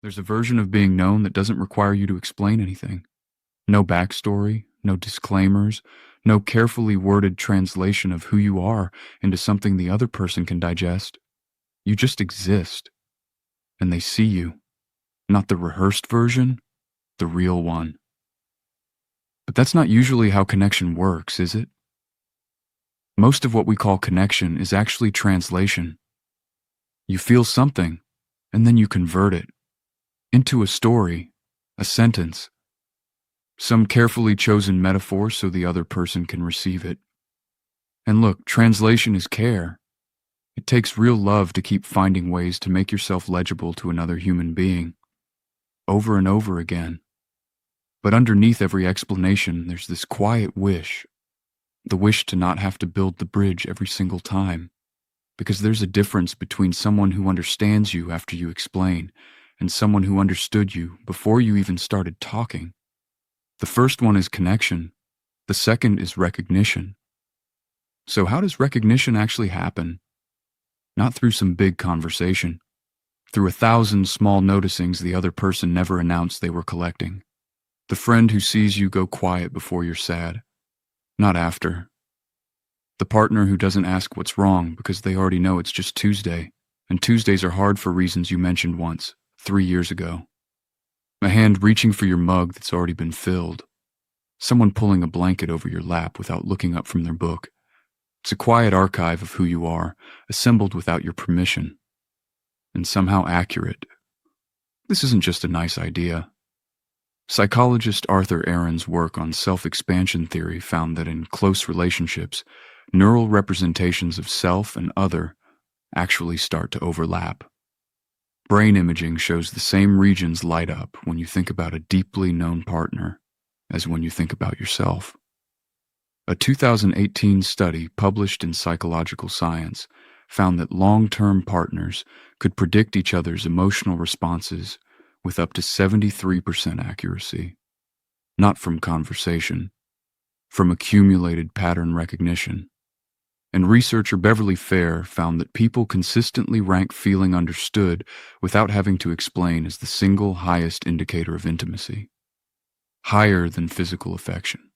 There's a version of being known that doesn't require you to explain anything. No backstory, no disclaimers, no carefully worded translation of who you are into something the other person can digest. You just exist, and they see you. Not the rehearsed version, the real one. But that's not usually how connection works, is it? Most of what we call connection is actually translation. You feel something, and then you convert it into a story, a sentence, some carefully chosen metaphor so the other person can receive it. And look, translation is care. It takes real love to keep finding ways to make yourself legible to another human being, over and over again. But underneath every explanation, there's this quiet wish, the wish to not have to build the bridge every single time. Because there's a difference between someone who understands you after you explain and someone who understood you before you even started talking. The first one is connection. The second is recognition. So how does recognition actually happen? Not through some big conversation, through 1,000 small noticings the other person never announced they were collecting. The friend who sees you go quiet before you're sad, not after. The partner who doesn't ask what's wrong because they already know it's just Tuesday, and Tuesdays are hard for reasons you mentioned once, 3 years ago. A hand reaching for your mug that's already been filled. Someone pulling a blanket over your lap without looking up from their book. It's a quiet archive of who you are, assembled without your permission, and somehow accurate. This isn't just a nice idea. Psychologist Arthur Aaron's work on self-expansion theory found that in close relationships, neural representations of self and other actually start to overlap. Brain imaging shows the same regions light up when you think about a deeply known partner as when you think about yourself. A 2018 study published in Psychological Science found that long-term partners could predict each other's emotional responses with up to 73% accuracy. Not from conversation, from accumulated pattern recognition. And researcher Beverly Fair found that people consistently rank feeling understood without having to explain as the single highest indicator of intimacy. Higher than physical affection.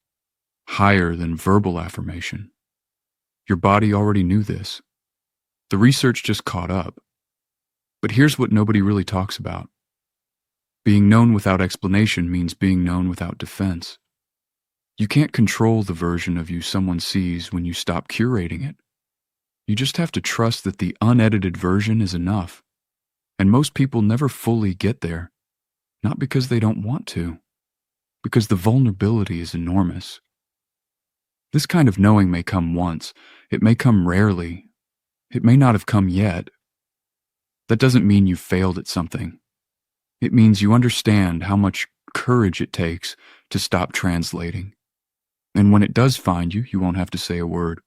Higher than verbal affirmation. Your body already knew this. The research just caught up. But here's what nobody really talks about. Being known without explanation means being known without defense. You can't control the version of you someone sees when you stop curating it. You just have to trust that the unedited version is enough. And most people never fully get there. Not because they don't want to. Because the vulnerability is enormous. This kind of knowing may come once. It may come rarely. It may not have come yet. That doesn't mean you failed at something. It means you understand how much courage it takes to stop translating. And when it does find you, you won't have to say a word.